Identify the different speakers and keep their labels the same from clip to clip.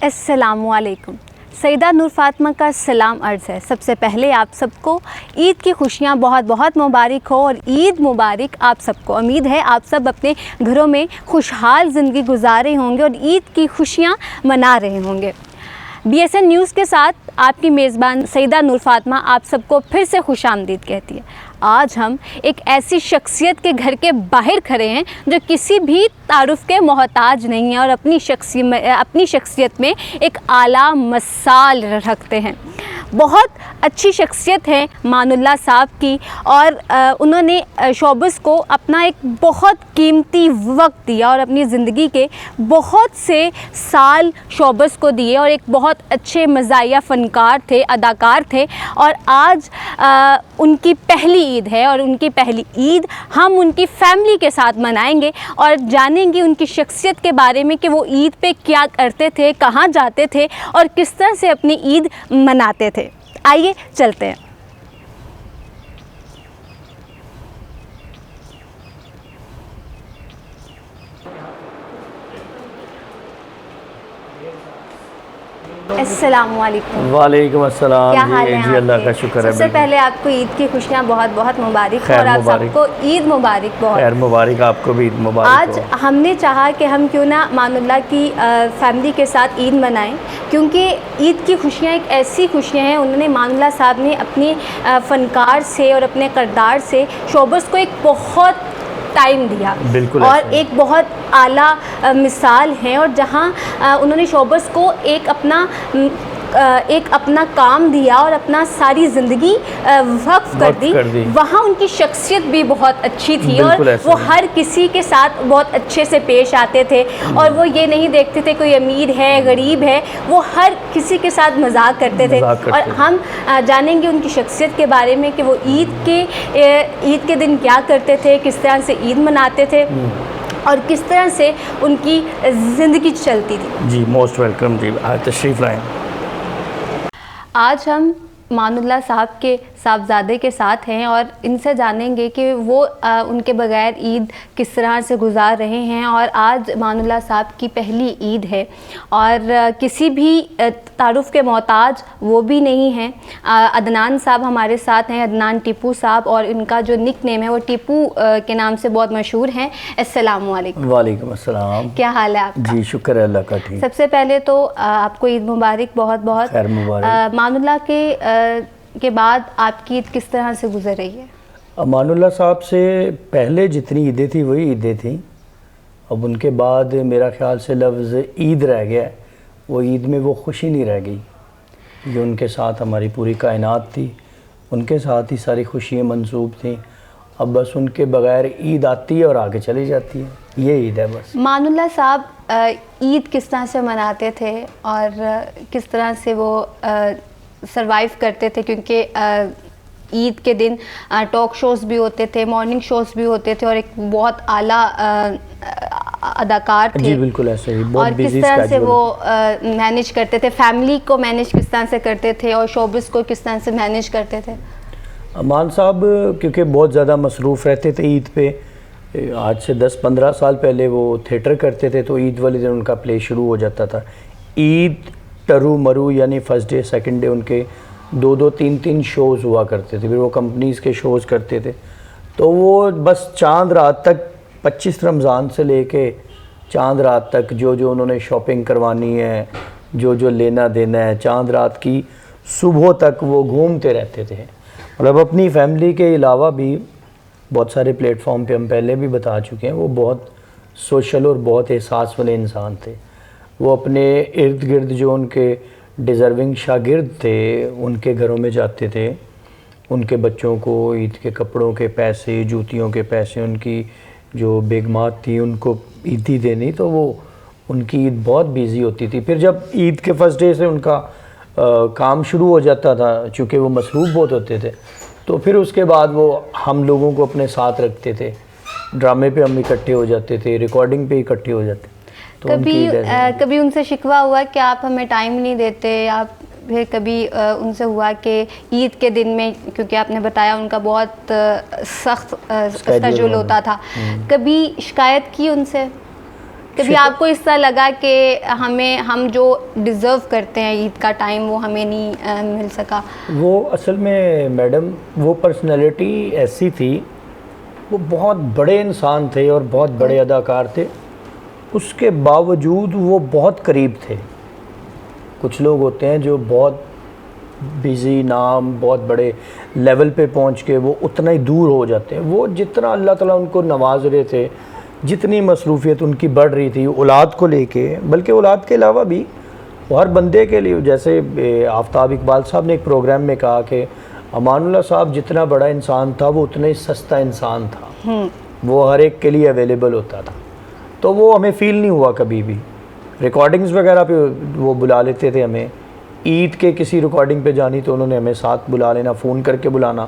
Speaker 1: अस्सलामुअलैकुम। सईदा नूर फातिमा का सलाम अर्ज़ है। सबसे पहले आप सबको ईद की खुशियाँ बहुत बहुत मुबारक हो और ईद मुबारक आप सबको। उम्मीद है आप सब अपने घरों में खुशहाल ज़िंदगी गुजार रहे होंगे और ईद की खुशियाँ मना रहे होंगे। BSN न्यूज़ के साथ आपकी मेज़बान सईदा नूर फातिमा आप सबको फिर से खुशामदीद कहती है। आज हम एक ऐसी शख्सियत के घर के बाहर खड़े हैं जो किसी भी तारुफ़ के मोहताज नहीं है और अपनी शख्सियत में एक आला मसाल रखते हैं। बहुत अच्छी शख्सियत है मानुल्लाह साहब की और उन्होंने शोबिस को अपना एक बहुत कीमती वक्त दिया और अपनी ज़िंदगी के बहुत से साल शोबिस को दिए और एक बहुत अच्छे मज़ाहिया फ़नकार थे, अदाकार थे। और आज उनकी पहली ईद है और उनकी पहली ईद हम उनकी फ़ैमिली के साथ मनाएंगे और जानेंगे उनकी शख्सियत के बारे में कि वो ईद पे क्या करते थे, कहाँ जाते थे और किस तरह से अपनी ईद मनाते थे। आइए चलते हैं। अस्सलामुअलैकुम।
Speaker 2: वालेकुम अस्सलाम।
Speaker 1: क्या हाल है
Speaker 2: जी अल्लाह का शुक्र है।
Speaker 1: सबसे पहले आपको ईद की खुशियाँ बहुत बहुत मुबारक और आप सबको ईद मुबारक। बहुत
Speaker 2: खैर मुबारक, आपको भी ईद मुबारक।
Speaker 1: आज हमने चाहा कि हम क्यों ना मानुल्लाह की फैमिली के साथ ईद मनाएं, क्योंकि ईद की खुशियाँ एक ऐसी खुशियाँ हैं। उन्होंने मानुल्लाह साहब ने अपनी फ़नकार से और अपने किरदार से शोबस को एक बहुत टाइम दिया,
Speaker 2: बिल्कुल,
Speaker 1: और एक बहुत आला मिसाल हैं। और जहाँ उन्होंने शोबस को एक अपना काम दिया और अपना सारी ज़िंदगी वक्फ कर दी, वहाँ उनकी शख्सियत भी बहुत अच्छी थी और वो हर किसी के साथ बहुत अच्छे से पेश आते थे और वो ये नहीं देखते थे कोई अमीर है गरीब है, वो हर किसी के साथ मजाक करते थे। और हम जानेंगे उनकी शख्सियत के बारे में कि वो ईद के दिन क्या करते थे, किस तरह से ईद मनाते थे और किस तरह से उनकी ज़िंदगी चलती थी।
Speaker 2: जी मोस्ट वेलकम जी, तशरीफ़ लाएं।
Speaker 1: आज हम मानुल्लाह साहब के साहबजादे के साथ हैं और इनसे जानेंगे कि वो उनके बग़ैर ईद किस तरह से गुजार रहे हैं। और आज मानुल्लाह साहब की पहली ईद है और किसी भी तारुफ़ के मोहताज वो भी नहीं हैं। अदनान साहब हमारे साथ हैं, अदनान टीपू साहब, और इनका जो निक नेम है वो टीपू के नाम से बहुत मशहूर हैं। अस्सलामुअलैकुम।
Speaker 2: वालेकुम अस्सलाम।
Speaker 1: क्या हाल है आपका?
Speaker 2: जी शुक्र है अल्लाह का, ठीक।
Speaker 1: सबसे पहले तो आपको ईद मुबारक, बहुत बहुत
Speaker 2: खैर मुबारक।
Speaker 1: मानुल्लाह के बाद आपकी ईद किस तरह से गुजर रही है?
Speaker 2: मानुल्लाह साहब से पहले जितनी ईदें थी वही ईदें थी। अब उनके बाद मेरा ख्याल से लफ्ज़ ईद रह गया, वो ईद में वो खुशी नहीं रह गई जो उनके साथ हमारी पूरी कायनात थी, उनके साथ ही सारी खुशियाँ मंसूब थी। अब बस उनके बग़ैर ईद आती है और आगे चली जाती है, ये ईद है बस।
Speaker 1: मानुल्लाह साहब ईद किस तरह से मनाते थे और किस तरह से वो सरवाइव करते थे, क्योंकि ईद के दिन टॉक शोज़ भी होते थे, मॉर्निंग शोज़ भी होते थे और एक बहुत आला अदाकार थे।
Speaker 2: जी बिल्कुल ऐसे ही, बहुत
Speaker 1: और किस तरह से वो मैनेज करते थे, फैमिली को मैनेज किस तरह से करते थे और शोबिस को किस तरह से मैनेज करते थे?
Speaker 2: अमान साहब क्योंकि बहुत ज़्यादा मसरूफ़ रहते थे ईद पे, आज से 10-15 साल पहले वो थिएटर करते थे, तो ईद वाले दिन उनका प्ले शुरू हो जाता था। ईद टरू मरू यानी फ़र्स्ट डे सेकंड डे उनके 2-2 3-3 शोज़ हुआ करते थे। फिर वो कंपनीज़ के शोज़ करते थे, तो वो बस चांद रात तक 25 रमज़ान से लेके चांद रात तक जो जो उन्होंने शॉपिंग करवानी है, जो जो लेना देना है, चांद रात की सुबह तक वो घूमते रहते थे। मतलब अपनी फैमिली के अलावा भी बहुत सारे प्लेटफॉर्म पे हम पहले भी बता चुके हैं, वो बहुत सोशल और बहुत एहसास वाले इंसान थे। वो अपने इर्द गिर्द जो उनके डिज़र्विंग शागिर्द थे उनके घरों में जाते थे, उनके बच्चों को ईद के कपड़ों के पैसे, जूतियों के पैसे, उनकी जो बेगमात थी उनको ईदी देनी, तो वो उनकी ईद बहुत बिज़ी होती थी। फिर जब ईद के फर्स्ट डे से उनका काम शुरू हो जाता था, चूँकि वो मसरूफ़ बहुत होते थे, तो फिर उसके बाद वो हम लोगों को अपने साथ रखते थे, ड्रामे पे हम इकट्ठे हो जाते थे, रिकॉर्डिंग पे इकट्ठे हो जाते। तो
Speaker 1: कभी उनसे शिकवा हुआ कि आप हमें टाइम नहीं देते, या फिर कभी उनसे हुआ कि ईद के दिन में, क्योंकि आपने बताया उनका बहुत सख्त स्केड्यूल होता था, कभी शिकायत की उनसे? कभी आपको इस तरह लगा कि हम जो डिज़र्व करते हैं ईद का टाइम वो हमें नहीं मिल सका?
Speaker 2: वो असल में मैडम वो पर्सनैलिटी ऐसी थी, वो बहुत बड़े इंसान थे और बहुत बड़े अदाकार थे, उसके बावजूद वो बहुत करीब थे। कुछ लोग होते हैं जो बहुत बिज़ी, नाम बहुत बड़े लेवल पे पहुंच के वो उतना ही दूर हो जाते हैं। वो जितना अल्लाह ताला उनको नवाज रहे थे, जितनी मसरूफियत उनकी बढ़ रही थी औलाद को लेके, बल्कि औलाद के अलावा भी हर बंदे के लिए, जैसे आफ्ताब इकबाल साहब ने एक प्रोग्राम में कहा कि अमानुल्लाह साहब जितना बड़ा इंसान था वो उतना ही सस्ता इंसान था, वो हर एक के लिए अवेलेबल होता था। तो वो हमें फ़ील नहीं हुआ कभी भी। रिकॉर्डिंग्स वगैरह पे वो बुला लेते थे हमें, ईद के किसी रिकॉर्डिंग पे जानी तो उन्होंने हमें साथ बुला लेना, फ़ोन करके बुलाना,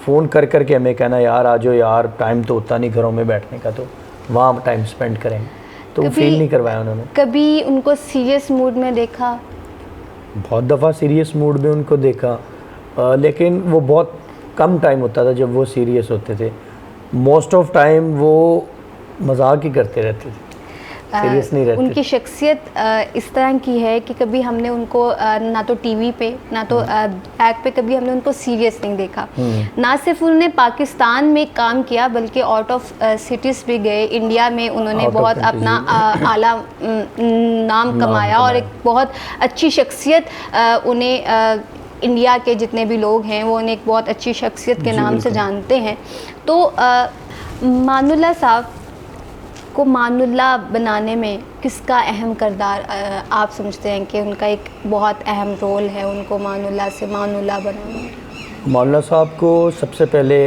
Speaker 2: फ़ोन कर के हमें कहना यार आ जाओ यार, टाइम तो होता नहीं घरों में बैठने का, तो वहाँ टाइम स्पेंड करेंगे। तो वो फील नहीं करवाया उन्होंने। कभी
Speaker 1: उनको सीरियस मूड में देखा?
Speaker 2: बहुत दफ़ा सीरियस मूड में उनको देखा, लेकिन वो बहुत कम टाइम होता था जब वो सीरियस होते थे। मोस्ट ऑफ टाइम वो मजाक ही करते रहते थे, सीरियस नहीं रहते।
Speaker 1: उनकी शख्सियत इस तरह की है कि कभी हमने उनको ना तो टीवी पे ना तो बैक पे कभी हमने उनको सीरियस नहीं देखा। ना सिर्फ उन्होंने पाकिस्तान में काम किया बल्कि आउट ऑफ सिटीज़ भी गए, इंडिया में उन्होंने बहुत अपना आला नाम कमाया और एक बहुत अच्छी शख्सियत उन्हें इंडिया के जितने भी लोग हैं वो उन्हें एक बहुत अच्छी शख्सियत के नाम से जानते हैं। तो मानुल्लाह साहब को मानुल्लाह बनाने में किसका अहम किरदार आप समझते हैं कि उनका एक बहुत अहम रोल है उनको मानुल्लाह से मानुल्लाह बनाने में?
Speaker 2: मानुल्लाह साहब को सबसे पहले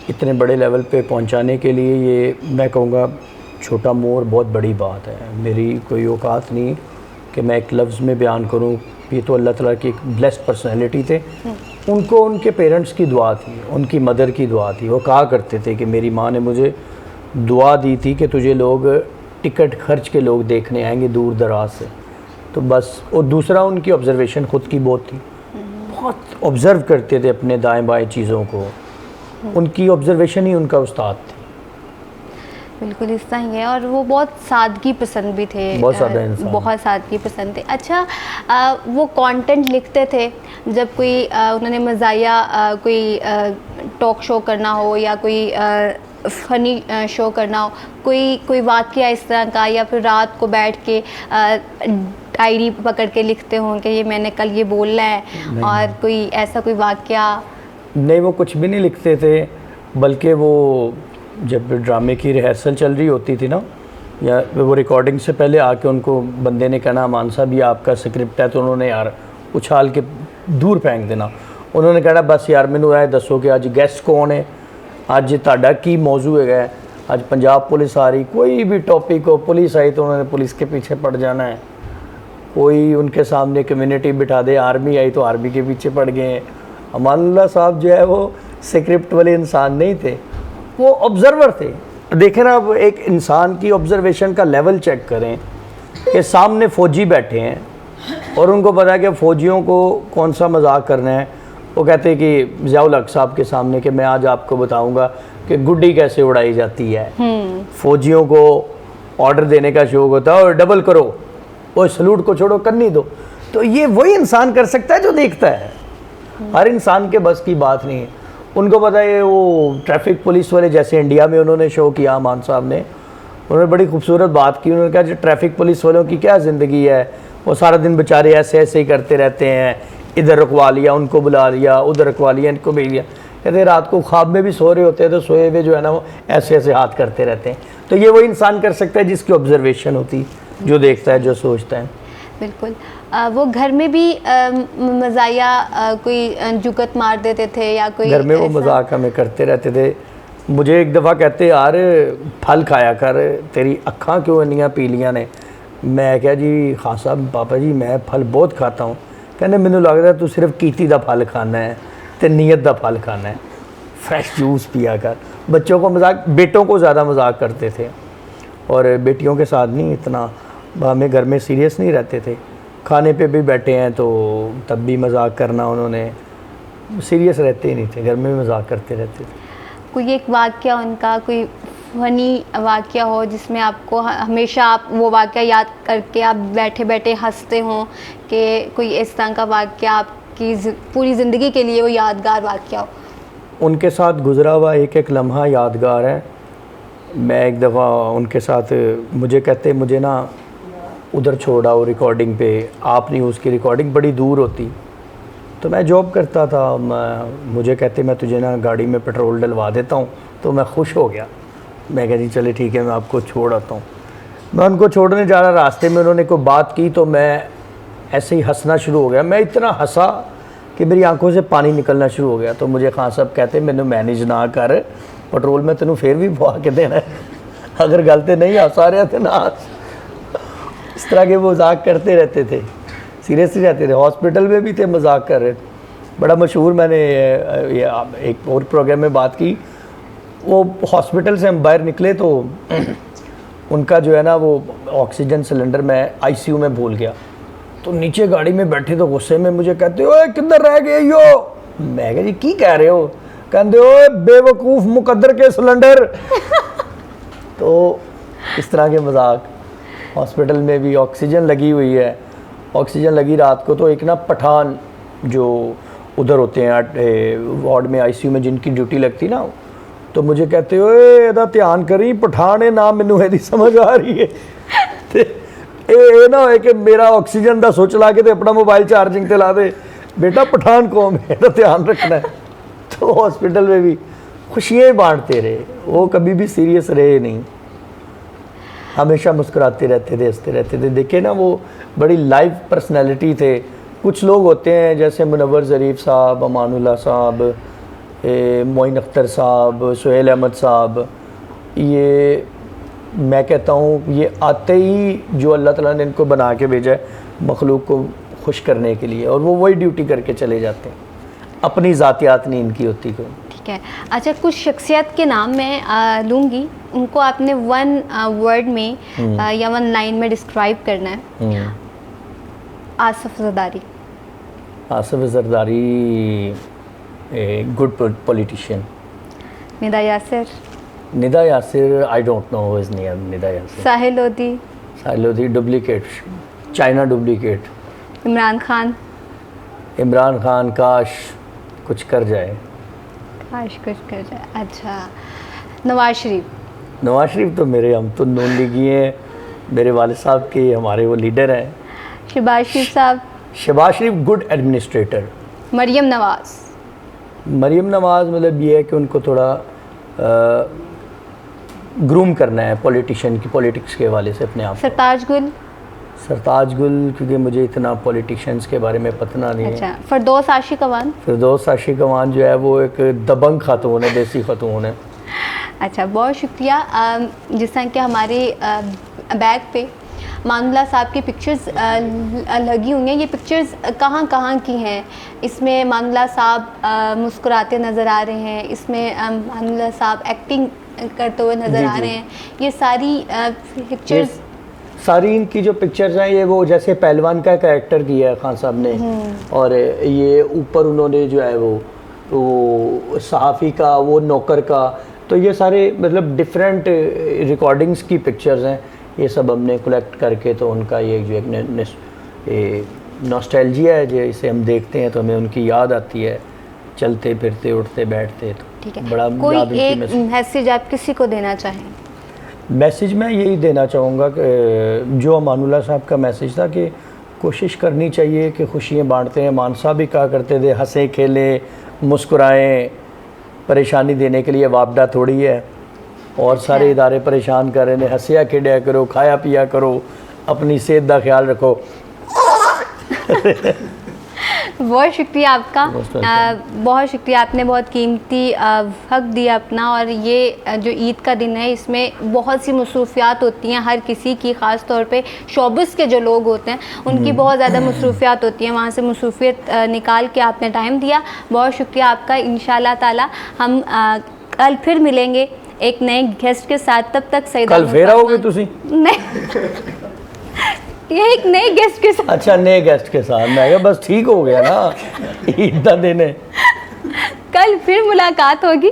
Speaker 2: इतने बड़े लेवल पे पहुंचाने के लिए, ये मैं कहूँगा छोटा मोर बहुत बड़ी बात है। मेरी कोई औकात नहीं कि मैं एक लफ्ज़ में बयान करूँ। ये तो अल्लाह ताला की एक ब्लेस्ड पर्सनैलिटी थे। उनको उनके पेरेंट्स की दुआ थी, उनकी मदर की दुआ थी। वो कहा करते थे कि मेरी माँ ने मुझे दुआ दी थी कि तुझे लोग टिकट खर्च के लोग देखने आएंगे दूर दराज से। तो बस, और दूसरा उनकी ऑब्ज़र्वेशन ख़ुद की बहुत थी, बहुत ऑब्ज़र्व करते थे अपने दाएं बाएं चीज़ों को। उनकी ऑब्ज़र्वेशन ही उनका उस्ताद थी।
Speaker 1: बिल्कुल इस तरह ही है। और वो बहुत सादगी पसंद भी थे,
Speaker 2: बहुत सादा इंसान,
Speaker 1: बहुत सादगी पसंद थे। अच्छा, वो कंटेंट लिखते थे जब कोई उन्होंने मज़ाहिया कोई टॉक शो करना हो या कोई फ़नी शो करना हो, कोई वाक़या इस तरह का, या फिर रात को बैठ के डायरी पकड़ के लिखते हों कि ये मैंने कल ये बोलना है, और कोई ऐसा कोई वाक़या?
Speaker 2: नहीं, वो कुछ भी नहीं लिखते थे, बल्कि वो जब ड्रामे की रिहर्सल चल रही होती थी ना, या वो रिकॉर्डिंग से पहले आके उनको बंदे ने कहना अमान साहब ये आपका स्क्रिप्ट है, तो उन्होंने यार उछाल के दूर फेंक देना। उन्होंने कहना बस यार मैनू ये दसो कि अज गेस्ट कौन है, अज तुहाडा की मौजू है, अज पंजाब पुलिस आ रही, कोई भी टॉपिक हो, पुलिस आई तो उन्होंने पुलिस के पीछे पड़ जाना है। कोई उनके सामने कम्युनिटी बिठा दे, आर्मी आई तो आर्मी के पीछे पड़ गए हैं। अमानुल्लाह साहब जो है वो स्क्रिप्ट वाले इंसान नहीं थे, वो ऑब्ज़र्वर थे। देखें ना, अब एक इंसान की ऑब्ज़र्वेशन का लेवल चेक करें कि सामने फ़ौजी बैठे हैं और उनको पता है कि फ़ौजियों को कौन सा मजाक करना है। वो कहते हैं कि ज़ियाउल हक साहब के सामने कि मैं आज आपको बताऊंगा कि गुड्डी कैसे उड़ाई जाती है। फ़ौजियों को ऑर्डर देने का शौक होता है और डबल करो, वो सलूट को छोड़ो, करनी दो। तो ये वही इंसान कर सकता है जो देखता है, हर इंसान के बस की बात नहीं है। उनको पता है वो ट्रैफिक पुलिस वाले, जैसे इंडिया में उन्होंने शो किया अमान साहब ने, उन्होंने बड़ी खूबसूरत बात की। उन्होंने कहा जो ट्रैफिक पुलिस वालों की क्या ज़िंदगी है, वो सारा दिन बेचारे ऐसे ऐसे ही करते रहते हैं, इधर रुकवा लिया, उनको बुला लिया, उधर रुकवा लिया, इनको भेज लिया। कहते रात को ख्वाब में भी सो रहे होते हैं तो सोए हुए जो है ना वो ऐसे ऐसे हाथ करते रहते हैं। तो ये वही इंसान कर सकता है जिसकी ऑब्जर्वेशन होती, जो देखता है, जो सोचता है।
Speaker 1: बिल्कुल। वो घर में भी मज़ाहिया कोई जुगत मार देते थे या कोई
Speaker 2: घर में वो मजाक हमें करते रहते थे। मुझे एक दफ़ा कहते यार फल खाया कर, तेरी अक्खां क्यों इन्नियां पीलियां ने। मैं क्या जी खान साहब पापा जी मैं फल बहुत खाता हूँ। कहने मैनू लगता तू सिर्फ कीती दा फल खाना है तो नीयत दा फल खाना है, फ्रैश जूस पिया कर। बच्चों को मजाक, बेटों को ज़्यादा मजाक करते थे और बेटियों के साथ नहीं इतना। हमें घर में सीरियस नहीं रहते थे, खाने पे भी बैठे हैं तो तब भी मजाक करना, उन्होंने सीरियस रहते ही नहीं थे, घर में भी मजाक करते रहते थे।
Speaker 1: कोई एक वाक़या उनका, कोई फनी वाक़या हो जिसमें आपको हमेशा आप वो वाक़या याद करके आप बैठे बैठे हंसते हों, कि कोई इस तरह का वाक़या आपकी पूरी ज़िंदगी के लिए वो यादगार वाक़या हो?
Speaker 2: उनके साथ गुज़रा हुआ एक एक लम्हा यादगार है। मैं एक दफ़ा उनके साथ, मुझे कहते मुझे ना उधर छोड़ आओ रिकॉर्डिंग पे, आप नहीं, उसकी रिकॉर्डिंग बड़ी दूर होती। तो मैं जॉब करता था, मुझे कहते मैं तुझे ना गाड़ी में पेट्रोल डलवा देता हूँ। तो मैं खुश हो गया, मैं कह जी चले ठीक है, मैं आपको छोड़ आता हूँ। मैं उनको छोड़ने जा रहा, रास्ते में उन्होंने कोई बात की तो मैं ऐसे ही हंसना शुरू हो गया। मैं इतना हंसा कि मेरी आंखों से पानी निकलना शुरू हो गया। तो मुझे खान साहब कहते मैंने मैनेज ना कर, पेट्रोल में तेनों फिर भी पवा के देना है, अगर गलते नहीं हंसा रहे थे ना। इस तरह के वो मजाक करते रहते थे, सीरियसली रहते थे। हॉस्पिटल में भी थे, मजाक कर रहे थे। बड़ा मशहूर, मैंने ये एक और प्रोग्राम में बात की, वो हॉस्पिटल से हम बाहर निकले तो उनका जो है ना वो ऑक्सीजन सिलेंडर मैं आईसीयू में भूल गया। तो नीचे गाड़ी में बैठे तो गुस्से में मुझे कहते ओए किधर रह गए यो। मैं कहा जी की कह रहे हो? कहते ओए बेवकूफ़ मुकद्दर के सिलेंडर। तो इस तरह के मजाक। हॉस्पिटल में भी ऑक्सीजन लगी हुई है, ऑक्सीजन लगी रात को, तो एक ना पठान जो उधर होते हैं वार्ड में आईसीयू में जिनकी ड्यूटी लगती ना, तो मुझे कहते ओए ਇਹਦਾ ध्यान करी पठान है ना, मैनू ਇਹਦੀ समझ आ रही है। ਤੇ ਇਹ ना होए कि मेरा ऑक्सीजन ਦਾ सुच ला के ते अपना मोबाइल चार्जिंग ते ला दे, बेटा पठान कौम है, ਇਹਦਾ ध्यान रखना है। तो हॉस्पिटल में भी खुशियाँ बांटते रहे, वो कभी भी सीरियस रहे नहीं, हमेशा मुस्कुराते रहते थे, हंसते रहते थे। देखे ना वो बड़ी लाइव पर्सनैलिटी थे। कुछ लोग होते हैं जैसे मुनव्वर ज़रीफ़ साहब, अमानुल्लाह साहब, मोइन अख्तर साहब, सुहेल अहमद साहब, ये मैं कहता हूँ ये आते ही जो अल्लाह ताला ने इनको बना के भेजा है मखलूक को खुश करने के लिए, और वो वही ड्यूटी करके चले जाते हैं, अपनी ज़ातियात नहीं इनकी होती कोई।
Speaker 1: ठीक है, अच्छा कुछ शख्सियत के नाम मैं लूँगी, उनको आपने वन वर्ड में या वन लाइन में डिस्क्राइब करना है। Asif Zardari.
Speaker 2: Asif Zardari a good politician.
Speaker 1: Nida Yasir.
Speaker 2: Nida Yasir, I don't know his name. Nida Yasir.
Speaker 1: Sahil Lodhi.
Speaker 2: Sahil Lodhi duplicate, China duplicate.
Speaker 1: Imran Khan.
Speaker 2: Imran Khan काश कुछ कर जाए,
Speaker 1: काश कुछ कर जाए। अच्छा, नवाज शरीफ।
Speaker 2: नवाज शरीफ तो मेरे, हम तो नून लीगी हैं, मेरे वाले साहब के हमारे वो लीडर हैं।
Speaker 1: शहबाज शरीफ साहब।
Speaker 2: शहबाज शरीफ गुड एडमिनिस्ट्रेटर।
Speaker 1: मरियम नवाज़।
Speaker 2: मरियम नवाज़ मतलब ये है कि उनको थोड़ा ग्रूम करना है पॉलिटिशियन की, पॉलिटिक्स के हवाले से अपने आप।
Speaker 1: सरताज गुल।
Speaker 2: सरताज गुल, क्योंकि मुझे इतना पॉलिटिशियंस के बारे में पता नहीं
Speaker 1: अच्छा,
Speaker 2: है।
Speaker 1: फिरदौस आशिक अवान।
Speaker 2: फिरदौस आशिक अवान जो है वो एक दबंग खातून है, देसी खातून है।
Speaker 1: अच्छा, बहुत शुक्रिया। जिस तरह के हमारे बैग पे मानुल्लाह साहब की पिक्चर्स लगी हुई हैं, ये पिक्चर्स कहाँ कहाँ की हैं? इसमें मानुल्लाह साहब मुस्कुराते नज़र आ रहे हैं, इसमें मानुल्लाह साहब एक्टिंग करते हुए नज़र आ रहे हैं। ये सारी पिक्चर्स,
Speaker 2: सारी इनकी जो पिक्चर्स हैं ये वो जैसे पहलवान का कैरेक्टर किया है खान साहब ने, और ये ऊपर उन्होंने जो है वो सहाफ़ी का, वो नौकर का, तो ये सारे मतलब डिफरेंट रिकॉर्डिंग्स की पिक्चर्स हैं। ये सब हमने कलेक्ट करके, तो उनका ये जो एक नॉस्टैल्जिया है, जो इसे हम देखते हैं तो हमें उनकी याद आती है, चलते फिरते उठते बैठते। तो
Speaker 1: ठीक है,
Speaker 2: बड़ा
Speaker 1: कोई
Speaker 2: याद
Speaker 1: एक
Speaker 2: मैसेज
Speaker 1: आप किसी को देना चाहें?
Speaker 2: मैसेज मैं यही देना चाहूँगा कि जो अमानुल्लाह साहब का मैसेज था कि कोशिश करनी चाहिए कि खुशियाँ बांटते हैं। मान साहब भी कहा करते थे हंसे खेलें मुस्कुराएं, परेशानी देने के लिए वापडा थोड़ी है, और सारे इदारे परेशान कर रहे हैं, हंसिया खेड़ा करो, खाया पिया करो, अपनी सेहत का ख्याल रखो।
Speaker 1: बहुत शुक्रिया आपका, बहुत शुक्रिया, आपने बहुत कीमती वक्त दिया अपना। और ये जो ईद का दिन है इसमें बहुत सी मसरूफियात होती हैं हर किसी की, ख़ास तौर पे शोबिस के जो लोग होते हैं उनकी बहुत ज़्यादा मसरूफियात होती हैं, वहाँ से मसरूफियत निकाल के आपने टाइम दिया, बहुत शुक्रिया आपका। इंशाल्लाह ताला हम कल फिर मिलेंगे एक नए गेस्ट के साथ, तब तक सही
Speaker 2: कल फिर आओगे तुसी?
Speaker 1: नहीं, ये एक नए गेस्ट के साथ।
Speaker 2: अच्छा, नए गेस्ट के साथ। मैं कहा बस ठीक हो गया ना, ईद का दिन है।
Speaker 1: कल फिर मुलाकात होगी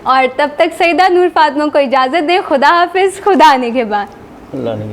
Speaker 1: और तब तक सईदा नूर फातिमा को इजाज़त दें। खुदा हाफिज़, खुदा निगहबान।
Speaker 2: अल्लाह ने